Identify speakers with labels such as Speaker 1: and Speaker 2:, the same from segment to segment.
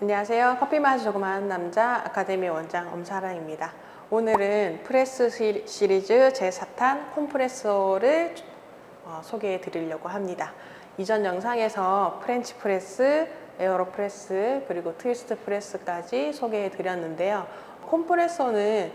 Speaker 1: 안녕하세요. 커피 맛이 조금 하는 남자 아카데미 원장 엄사랑입니다. 오늘은 프레스 시리즈 제4탄 콤프레소를 소개해 드리려고 합니다. 이전 영상에서 프렌치 프레스, 에어로 프레스, 그리고 트위스트 프레스까지 소개해 드렸는데요. 콤프레소는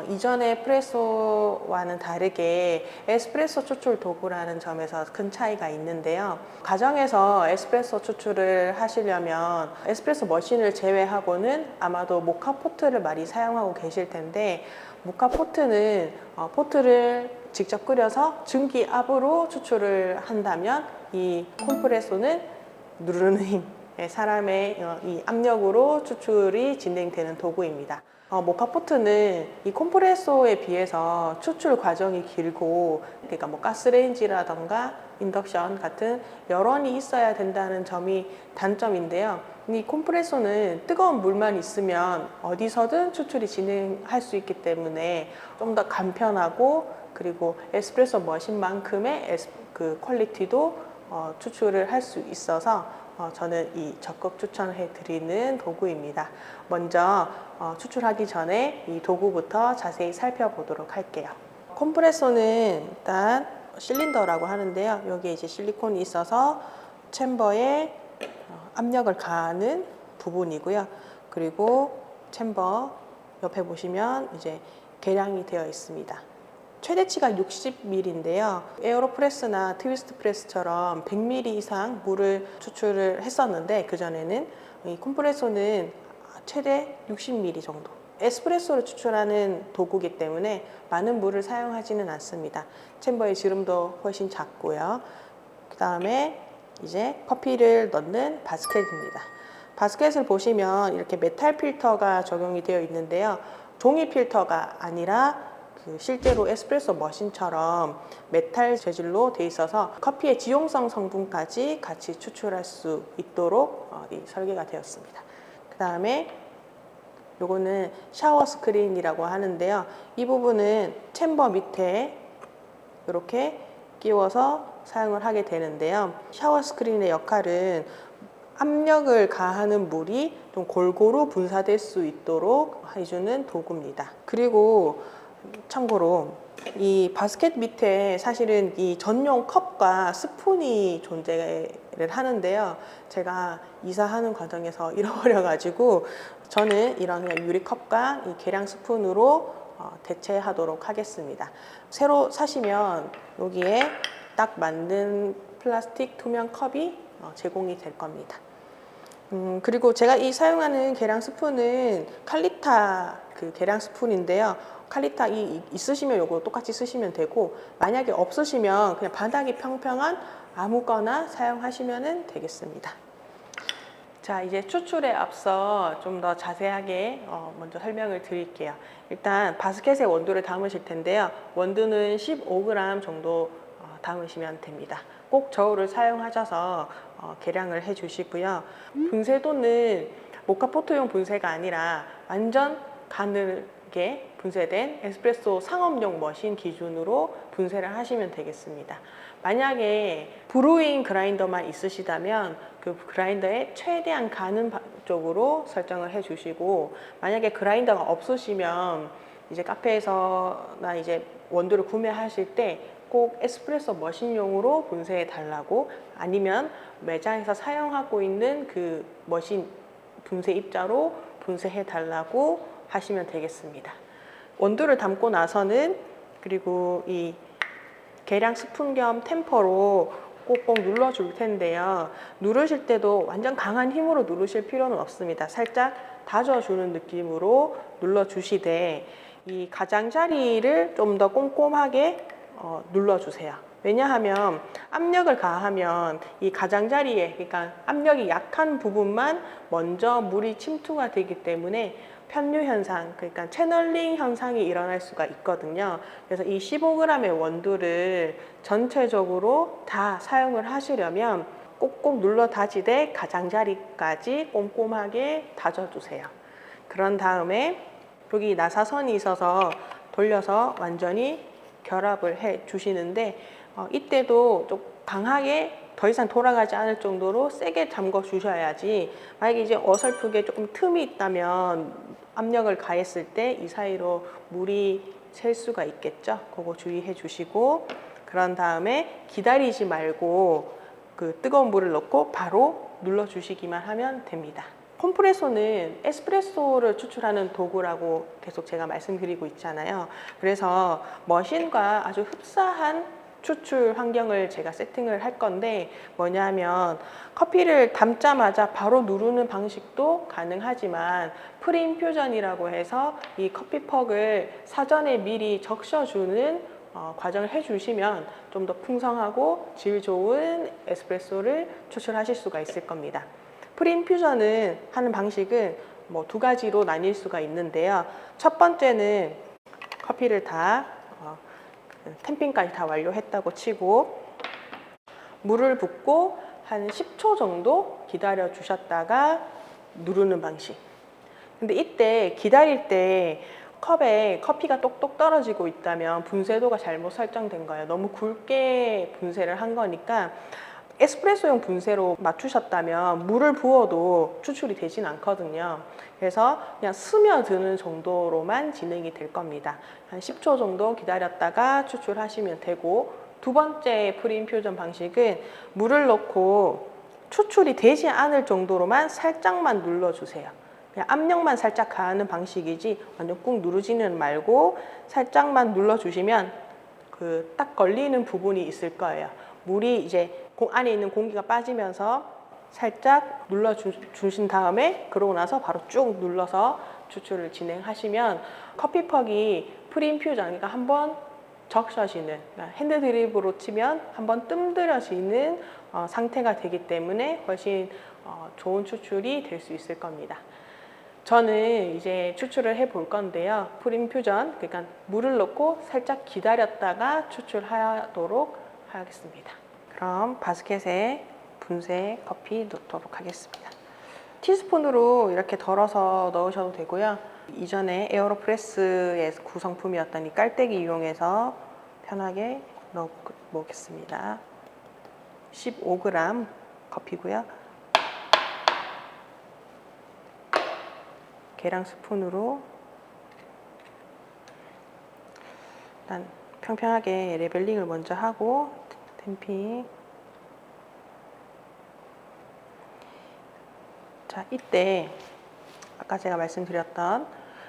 Speaker 1: 이전의 프레소와는 다르게 에스프레소 추출 도구라는 점에서 큰 차이가 있는데요. 가정에서 에스프레소 추출을 하시려면 에스프레소 머신을 제외하고는 아마도 모카포트를 많이 사용하고 계실 텐데, 모카포트는 포트를 직접 끓여서 증기압으로 추출을 한다면, 이 콤프레소는 누르는 힘, 사람의 이 압력으로 추출이 진행되는 도구입니다. 모카포트는 이 콤프레소에 비해서 추출 과정이 길고, 그러니까 뭐 가스레인지라던가 인덕션 같은 열원이 있어야 된다는 점이 단점인데요. 이 콤프레소는 뜨거운 물만 있으면 어디서든 추출이 진행할 수 있기 때문에 좀 더 간편하고, 그리고 에스프레소 머신만큼의 그 퀄리티도 추출을 할 수 있어서 저는 이 적극 추천해 드리는 도구입니다. 먼저 추출하기 전에 이 도구부터 자세히 살펴보도록 할게요. 콤프레소는 일단 실린더라고 하는데요. 여기에 이제 실리콘이 있어서 챔버에 압력을 가하는 부분이고요. 그리고 챔버 옆에 보시면 이제 계량이 되어 있습니다. 최대치가 60ml인데요. 에어로프레스나 트위스트 프레스처럼 100ml 이상 물을 추출을 했었는데, 그전에는 이 콤프레소는 최대 60ml 정도. 에스프레소를 추출하는 도구이기 때문에 많은 물을 사용하지는 않습니다. 챔버의 지름도 훨씬 작고요. 그 다음에 이제 커피를 넣는 바스켓입니다. 바스켓을 보시면 이렇게 메탈 필터가 적용이 되어 있는데요. 종이 필터가 아니라 실제로 에스프레소 머신처럼 메탈 재질로 되어 있어서 커피의 지용성 성분까지 같이 추출할 수 있도록 설계가 되었습니다. 그 다음에 요거는 샤워 스크린이라고 하는데요. 이 부분은 챔버 밑에 이렇게 끼워서 사용을 하게 되는데요. 샤워 스크린의 역할은 압력을 가하는 물이 좀 골고루 분사될 수 있도록 해주는 도구입니다. 그리고 참고로 이 바스켓 밑에 사실은 이 전용 컵과 스푼이 존재를 하는데요. 제가 이사하는 과정에서 잃어버려 가지고 저는 이런 그냥 유리컵과 이 계량 스푼으로 대체하도록 하겠습니다. 새로 사시면 여기에 딱 맞는 플라스틱 투명 컵이 제공이 될 겁니다. 그리고 제가 이 사용하는 계량 스푼은 칼리타 그 계량 스푼인데요. 칼리타 있으시면 요거 똑같이 쓰시면 되고, 만약에 없으시면 그냥 바닥이 평평한 아무거나 사용하시면 되겠습니다. 자, 이제 추출에 앞서 좀 더 자세하게 먼저 설명을 드릴게요. 일단 바스켓에 원두를 담으실 텐데요. 원두는 15g 정도 담으시면 됩니다. 꼭 저울을 사용하셔서 계량을 해 주시고요. 분쇄도는 모카포트용 분쇄가 아니라 완전 가늘게 분쇄된 에스프레소 상업용 머신 기준으로 분쇄를 하시면 되겠습니다. 만약에 브루잉 그라인더만 있으시다면 그 그라인더의 최대한 가는 쪽으로 설정을 해 주시고, 만약에 그라인더가 없으시면 이제 카페에서나 이제 원두를 구매하실 때 꼭 에스프레소 머신용으로 분쇄해 달라고, 아니면 매장에서 사용하고 있는 그 머신 분쇄 입자로 분쇄해 달라고 하시면 되겠습니다. 원두를 담고 나서는, 그리고 이 계량 스푼 겸 템퍼로 꼭꼭 눌러 줄 텐데요. 누르실 때도 완전 강한 힘으로 누르실 필요는 없습니다. 살짝 다져주는 느낌으로 눌러 주시되, 이 가장자리를 좀 더 꼼꼼하게 눌러주세요. 왜냐하면 압력을 가하면 이 가장자리에, 그러니까 압력이 약한 부분만 먼저 물이 침투가 되기 때문에 편류 현상, 그러니까 채널링 현상이 일어날 수가 있거든요. 그래서 이 15g의 원두를 전체적으로 다 사용을 하시려면 꼭꼭 눌러 다지되 가장자리까지 꼼꼼하게 다져주세요. 그런 다음에 여기 나사선이 있어서 돌려서 완전히 결합을 해 주시는데, 이때도 좀 강하게 더 이상 돌아가지 않을 정도로 세게 잠궈 주셔야지, 만약에 이제 어설프게 조금 틈이 있다면 압력을 가했을 때 이 사이로 물이 셀 수가 있겠죠. 그거 주의해 주시고, 그런 다음에 기다리지 말고 그 뜨거운 물을 넣고 바로 눌러 주시기만 하면 됩니다. 콤프레소는 에스프레소를 추출하는 도구라고 계속 제가 말씀드리고 있잖아요. 그래서 머신과 아주 흡사한 추출 환경을 제가 세팅을 할 건데, 뭐냐면 커피를 담자마자 바로 누르는 방식도 가능하지만 프리인퓨전이라고 해서 이 커피퍽을 사전에 미리 적셔주는 과정을 해주시면 좀 더 풍성하고 질 좋은 에스프레소를 추출하실 수가 있을 겁니다. 프리인퓨전은 하는 방식은 뭐 두 가지로 나뉠 수가 있는데요. 첫 번째는 커피를 다 템핑까지 다 완료했다고 치고 물을 붓고 한 10초 정도 기다려 주셨다가 누르는 방식. 근데 이때 기다릴 때 컵에 커피가 똑똑 떨어지고 있다면 분쇄도가 잘못 설정된 거예요. 너무 굵게 분쇄를 한 거니까 에스프레소용 분쇄로 맞추셨다면 물을 부어도 추출이 되진 않거든요. 그래서 그냥 스며드는 정도로만 진행이 될 겁니다. 한 10초 정도 기다렸다가 추출하시면 되고, 두 번째 프리인퓨전 방식은 물을 넣고 추출이 되지 않을 정도로만 살짝만 눌러주세요. 그냥 압력만 살짝 가하는 방식이지 완전 꾹 누르지는 말고 살짝만 눌러주시면 그 딱 걸리는 부분이 있을 거예요. 물이 이제 안에 있는 공기가 빠지면서 살짝 눌러주신 다음에 그러고 나서 바로 쭉 눌러서 추출을 진행하시면 커피퍽이 프리인퓨전, 그러니까 한번 적셔지는, 그러니까 핸드드립으로 치면 한번 뜸들여지는 상태가 되기 때문에 훨씬 좋은 추출이 될 수 있을 겁니다. 저는 이제 추출을 해 볼 건데요. 프리인퓨전, 그러니까 물을 넣고 살짝 기다렸다가 추출하도록 하겠습니다. 그럼 바스켓에 분쇄 커피 넣도록 하겠습니다. 티스푼으로 이렇게 덜어서 넣으셔도 되고요. 이전에 에어로프레스의 구성품이었던 이 깔때기 이용해서 편하게 넣어 보겠습니다. 15g 커피고요. 계량 스푼으로 일단 평평하게 레벨링을 먼저 하고 댐핑. 자, 이때 아까 제가 말씀드렸던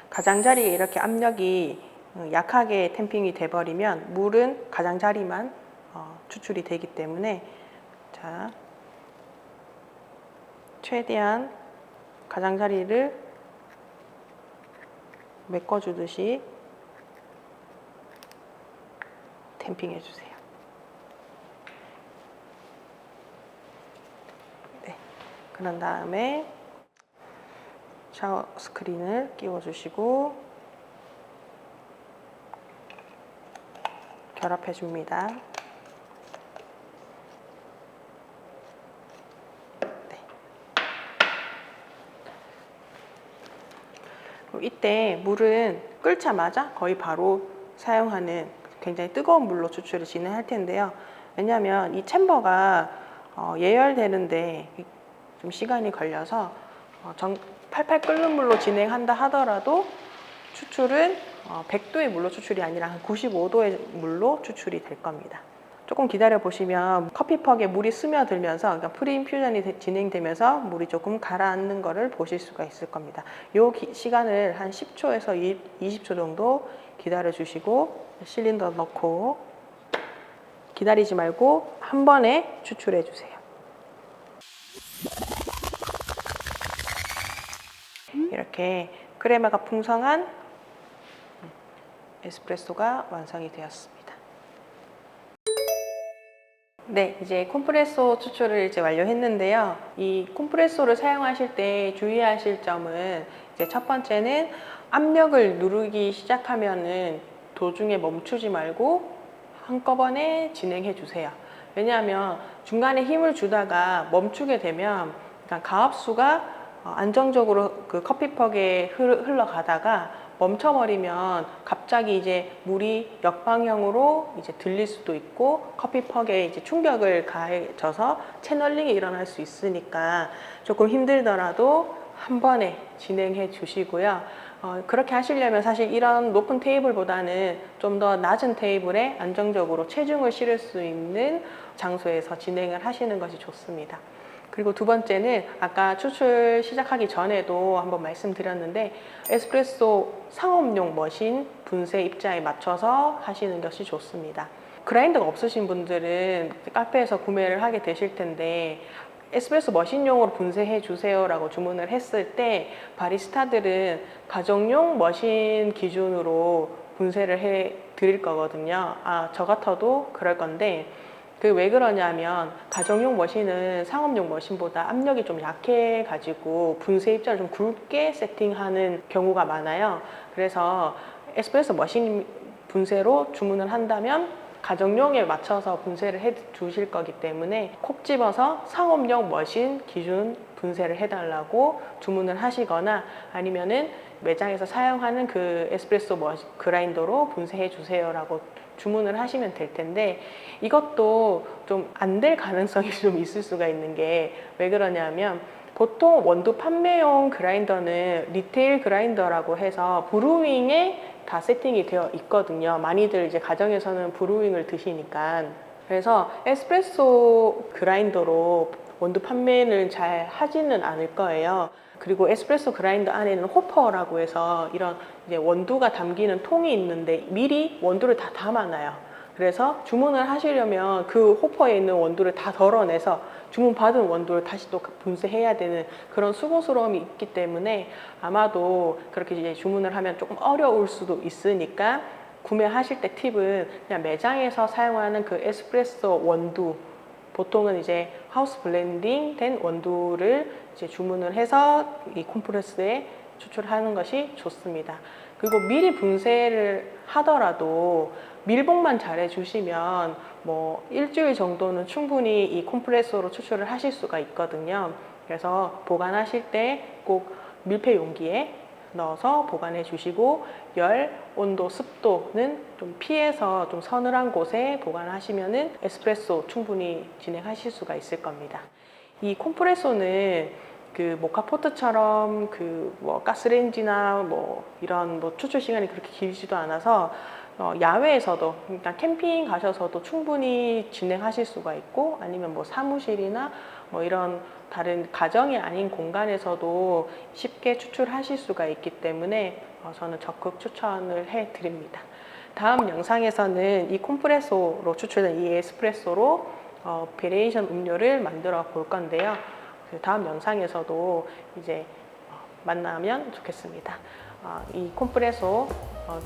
Speaker 1: 가장자리에 이렇게 압력이 약하게 댐핑이 돼버리면 물은 가장자리만 추출이 되기 때문에, 자, 최대한 가장자리를 메꿔주듯이 댐핑 해주세요. 네, 그런 다음에 샤워 스크린을 끼워주시고 결합해 줍니다. 이때 물은 끓자마자 거의 바로 사용하는 굉장히 뜨거운 물로 추출을 진행할 텐데요. 왜냐하면 이 챔버가 예열되는데 좀 시간이 걸려서 팔팔 끓는 물로 진행한다 하더라도 추출은 100도의 물로 추출이 아니라 한 95도의 물로 추출이 될 겁니다. 조금 기다려 보시면 커피퍽에 물이 스며들면서, 그러니까 프리인퓨전이 진행되면서 물이 조금 가라앉는 것을 보실 수가 있을 겁니다. 이 시간을 한 10초에서 20초 정도 기다려 주시고 실린더 넣고 기다리지 말고 한 번에 추출해 주세요. 이렇게 크레마가 풍성한 에스프레소가 완성이 되었습니다. 네, 이제 콤프레소 추출을 이제 완료했는데요. 이 콤프레소를 사용하실 때 주의하실 점은, 이제 첫 번째는 압력을 누르기 시작하면은 도중에 멈추지 말고 한꺼번에 진행해 주세요. 왜냐하면 중간에 힘을 주다가 멈추게 되면 가압수가 안정적으로 그 커피퍽에 흘러가다가 멈춰버리면 갑자기 이제 물이 역방향으로 이제 들릴 수도 있고 커피퍽에 이제 충격을 가해져서 채널링이 일어날 수 있으니까 조금 힘들더라도 한 번에 진행해 주시고요. 그렇게 하시려면 사실 이런 높은 테이블보다는 좀 더 낮은 테이블에 안정적으로 체중을 실을 수 있는 장소에서 진행을 하시는 것이 좋습니다. 그리고 두 번째는 아까 추출 시작하기 전에도 한번 말씀드렸는데 에스프레소 상업용 머신 분쇄 입자에 맞춰서 하시는 것이 좋습니다. 그라인더가 없으신 분들은 카페에서 구매를 하게 되실 텐데 에스프레소 머신용으로 분쇄해 주세요 라고 주문을 했을 때 바리스타들은 가정용 머신 기준으로 분쇄를 해 드릴 거거든요. 저 같아도 그럴 건데 그 왜 그러냐면 가정용 머신은 상업용 머신보다 압력이 좀 약해 가지고 분쇄 입자를 좀 굵게 세팅하는 경우가 많아요. 그래서 에스프레소 머신 분쇄로 주문을 한다면 가정용에 맞춰서 분쇄를 해 주실 거기 때문에 콕 집어서 상업용 머신 기준 분쇄를 해달라고 주문을 하시거나 아니면은 매장에서 사용하는 그 에스프레소 그라인더로 분쇄해 주세요 라고 주문을 하시면 될 텐데 이것도 좀 안 될 가능성이 좀 있을 수가 있는 게 왜 그러냐면 보통 원두 판매용 그라인더는 리테일 그라인더라고 해서 브루잉에 다 세팅이 되어 있거든요. 많이들 이제 가정에서는 브루잉을 드시니까. 그래서 에스프레소 그라인더로 원두 판매를 잘 하지는 않을 거예요. 그리고 에스프레소 그라인더 안에는 호퍼라고 해서 이런 이제 원두가 담기는 통이 있는데 미리 원두를 다 담아놔요. 그래서 주문을 하시려면 그 호퍼에 있는 원두를 다 덜어내서 주문받은 원두를 다시 또 분쇄해야 되는 그런 수고스러움이 있기 때문에 아마도 그렇게 이제 주문을 하면 조금 어려울 수도 있으니까 구매하실 때 팁은 그냥 매장에서 사용하는 그 에스프레소 원두 보통은 이제 하우스 블렌딩 된 원두를 이제 주문을 해서 이 콤프레스에 추출하는 것이 좋습니다. 그리고 미리 분쇄를 하더라도 밀봉만 잘 해주시면 뭐 일주일 정도는 충분히 이 콤프레소로 추출을 하실 수가 있거든요. 그래서 보관하실 때 꼭 밀폐 용기에 넣어서 보관해 주시고 열, 온도, 습도는 좀 피해서 좀 서늘한 곳에 보관하시면은 에스프레소 충분히 진행하실 수가 있을 겁니다. 이 콤프레소는 그 모카포트처럼 그 뭐 가스레인지나 뭐 이런 뭐 추출 시간이 그렇게 길지도 않아서 야외에서도 그러니까 캠핑 가셔서도 충분히 진행하실 수가 있고 아니면 뭐 사무실이나 뭐 이런 다른 가정이 아닌 공간에서도 쉽게 추출하실 수가 있기 때문에 저는 적극 추천을 해 드립니다. 다음 영상에서는 이 콤프레소로 추출된 이 에스프레소로 베리에이션 음료를 만들어 볼 건데요. 다음 영상에서도 이제 만나면 좋겠습니다. 이 콤프레소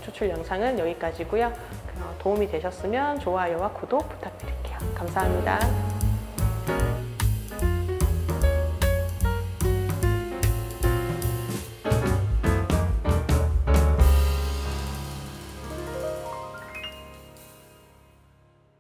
Speaker 1: 추출 영상은 여기까지고요. 도움이 되셨으면 좋아요와 구독 부탁드릴게요. 감사합니다.